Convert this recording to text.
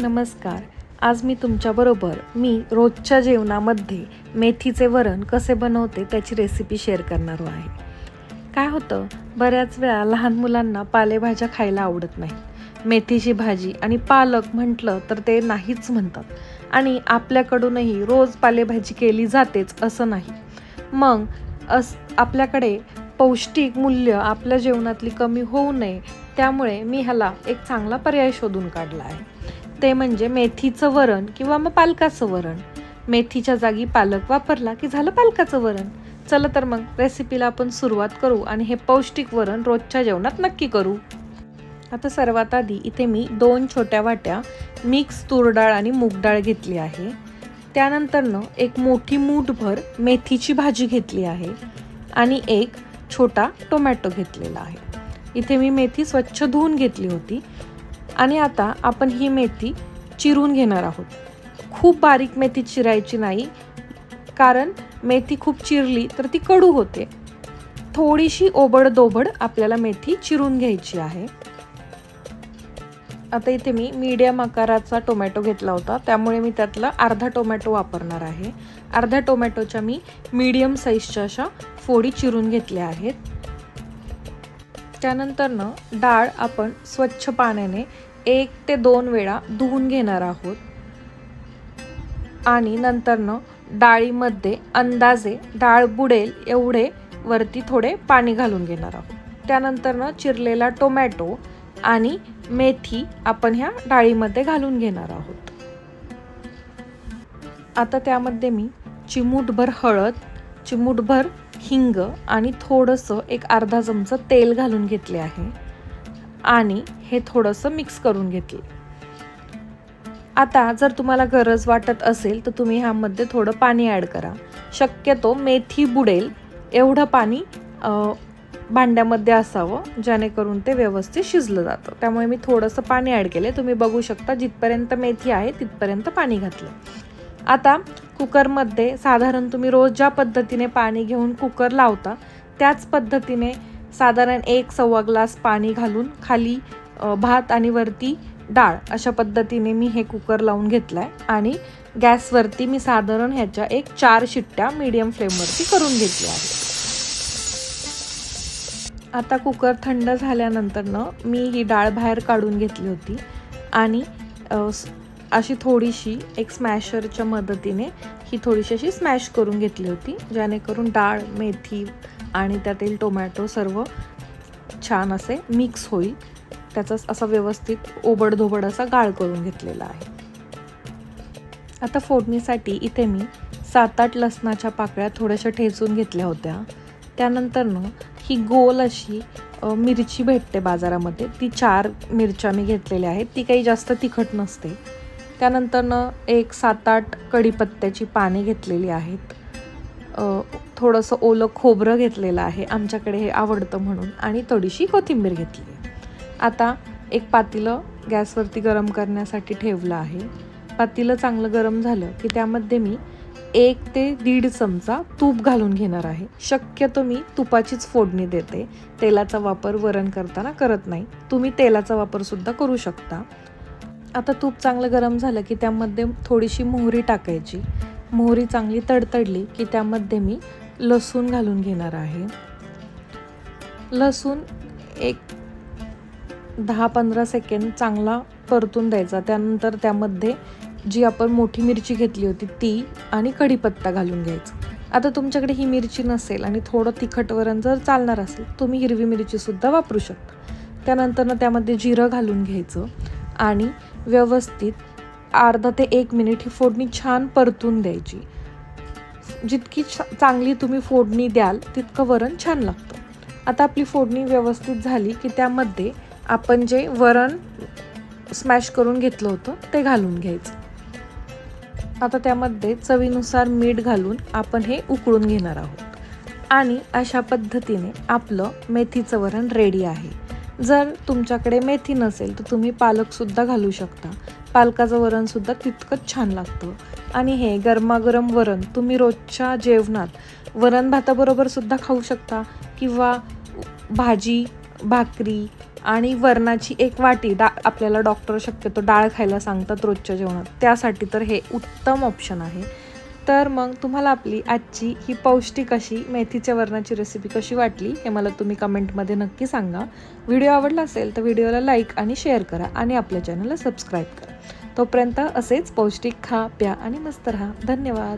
नमस्कार. आज मी तुमच्याबरोबर रोजच्या जेवणामध्ये मेथीचे वरण कसे बनवते त्याची रेसिपी शेअर करणार आहे. काय होतं, बऱ्याच वेळा लहान मुलांना पालेभाज्या खायला आवडत नाही. मेथीची भाजी आणि पालक म्हटलं तर ते नाहीच म्हणतात आणि आपल्याकडूनही रोज पालेभाजी केली जातेच असं नाही. मग आपल्याकडे पौष्टिक मूल्य आपल्या जेवणातली कमी होऊ नये त्यामुळे मी ह्याला एक चांगला पर्याय शोधून काढला आहे. ते म्हणजे मेथीचं वरण किंवा मग पालकाचं वरण. मेथीच्या जागी पालक वापरला की झालं पालकाचं वरण. चला तर मग रेसिपीला आपण सुरुवात करू आणि हे पौष्टिक वरण रोजच्या जेवणात नक्की करू. आता सर्वात आधी इथे मी 2 छोट्या वाट्या मिक्स तूर डाळ आणि मूग डाळ घेतली आहे. त्यानंतरनं एक मोठी मूठभर मेथीची भाजी घेतली आहे आणि एक छोटा टोमॅटो घेतलेला आहे. इथे मी मेथी स्वच्छ धुवून घेतली होती आणि आता आपण ही मेथी चिरून घेणार आहोत. खूप बारीक मेथी चिरायची नाही, कारण मेथी खूप चिरली तर ती कडू होते. थोडीशी ओबडधोबड आपल्याला मेथी चिरून घ्यायची आहे. आता इथे मी मीडियम आकाराचा टोमॅटो घेतला होता, त्यामुळे मी त्यातला अर्धा टोमॅटो वापरणार आहे. अर्ध्या टोमॅटोच्या मी मीडियम साईजच्या अशा फोडी चिरून घेतल्या आहेत. त्यानंतरनं डाळ आपण स्वच्छ पाण्याने 1 ते 2 वेळा धुवून घेणार आहोत आणि नंतरनं डाळीमध्ये अंदाजे डाळ बुडेल एवढे वरती थोडे पाणी घालून घेणार आहोत. त्यानंतरनं चिरलेला टोमॅटो आणि मेथी आपण ह्या डाळीमध्ये घालून घेणार आहोत. आता त्यामध्ये मी चिमूटभर हळद, चिमूटभर हिंग आणि थोडंसं एक अर्धा चमचा तेल घालून घेतले आहे आणि हे थोडंसं मिक्स करून घेतले. आता जर तुम्हाला गरज वाटत असेल तर तुम्ही ह्यामध्ये थोडं पाणी ॲड करा. शक्यतो मेथी बुडेल एवढं पाणी भांड्यामध्ये असावं, जेणेकरून ते व्यवस्थित शिजलं जातं. त्यामुळे मी थोडंसं पाणी ॲड केले. तुम्ही बघू शकता जिथपर्यंत मेथी आहे तिथपर्यंत पाणी घातलं. आता कुकरमध्ये साधारण तुम्ही रोज ज्या पद्धतीने पाणी घेऊन कुकर लावता त्याच पद्धतीने साधारण 1-1.25 ग्लास पाणी घालून खाली भात आणि वरती डाळ अशा पद्धतीने मी हे कुकर लावून घेतलाय आणि गॅसवरती मी साधारण ह्याच्या 4 शिट्ट्या मीडियम फ्लेमवरती करून घेतल्या आहेत. आता कुकर थंड झाल्यानंतरनं मी ही डाळ बाहेर काढून घेतली होती आणि अशी थोडीशी एक स्मॅशरच्या मदतीने ही थोडीशी अशी स्मॅश करून घेतली होती, जेणेकरून डाळ, मेथी आणि त्यातील टोमॅटो सर्व छान असे मिक्स होईल. त्याचा असा व्यवस्थित ओबडधोबड असा गाळ करून घेतलेला आहे. आता फोडणीसाठी इथे मी 7-8 लसणाच्या पाकळ्या थोड्याशा ठेचून घेतल्या होत्या. त्यानंतरनं ही गोल अशी मिरची भेटते बाजारामध्ये, ती 4 मिरच्या मी घेतलेल्या आहेत. ती काही जास्त तिखट नसते. त्यानंतरनं एक 7-8 कढीपत्त्याची पाने घेतलेली आहेत. थोडंसं ओलं खोबरं घेतलेलं आहे, आमच्याकडे हे आवडतं म्हणून, आणि थोडीशी कोथिंबीर घेतली आहे. आता एक पातेलं गॅसवरती गरम करण्यासाठी ठेवलं आहे. पातेलं चांगलं गरम झालं की त्यामध्ये मी 1 ते 1.5 चमचा तूप घालून घेणार आहे. शक्यतो मी तुपाचीच फोडणी देते, तेलाचा वापर वरण करताना करत नाही. तुम्ही तेलाचा वापर सुद्धा करू शकता. आता तूप चांगलं गरम झालं की त्यामध्ये थोडीशी मोहरी टाकायची. मोहरी चांगली तडतडली की त्यामध्ये मी लसूण घालून घेणार आहे. लसूण एक 10-15 सेकंद चांगला परतून द्यायचा. त्यानंतर त्यामध्ये जी आपण मोठी मिरची घेतली होती ती आणि कढीपत्ता घालून घ्यायचा. आता तुमच्याकडे ही मिरची नसेल आणि थोडं तिखट वरण जर चालणार असेल तुम्ही हिरवी मिरचीसुद्धा वापरू शकता. त्यानंतरनं त्यामध्ये जिरं घालून घ्यायचं आणि व्यवस्थित अर्धा ते 1 मिनिट ही फोडणी छान परतून द्यायची. जितकी चांगली तुम्ही फोडणी द्याल तितकं वरण छान लागतं. आता आपली फोडणी व्यवस्थित झाली की त्यामध्ये आपण जे वरण स्मॅश करून घेतलं होतं ते घालून घ्यायचं. आता त्यामध्ये चवीनुसार मीठ घालून आपण हे उकळून घेणार आहोत आणि अशा पद्धतीने आपलं मेथीचं वरण रेडी आहे. जर तुमच्याकडे मेथी नसेल तर तुम्ही पालकसुद्धा घालू शकता. पालकाचं वरणसुद्धा तितकंच छान लागतं आणि हे गरमागरम वरण तुम्ही रोजच्या जेवणात वरण भाताबरोबर सुद्धा खाऊ शकता किंवा भाजी, भाकरी आणि वरणाची 1 वाटी आपल्याला डॉक्टर शक्यतो डाळ खायला सांगतात रोजच्या जेवणात, त्यासाठी तर हे उत्तम ऑप्शन आहे. तर मग तुम्हाला आपली आजची ही पौष्टिक अशी मेथीच्या वरणाची रेसिपी कशी वाटली हे मला तुम्ही कमेंटमध्ये नक्की सांगा. व्हिडिओ आवडला असेल तर व्हिडिओला लाईक आणि शेअर करा आणि आपल्या चॅनलला सबस्क्राईब करा. तोपर्यंत असेच पौष्टिक खा, प्या आणि मस्त राहा. धन्यवाद.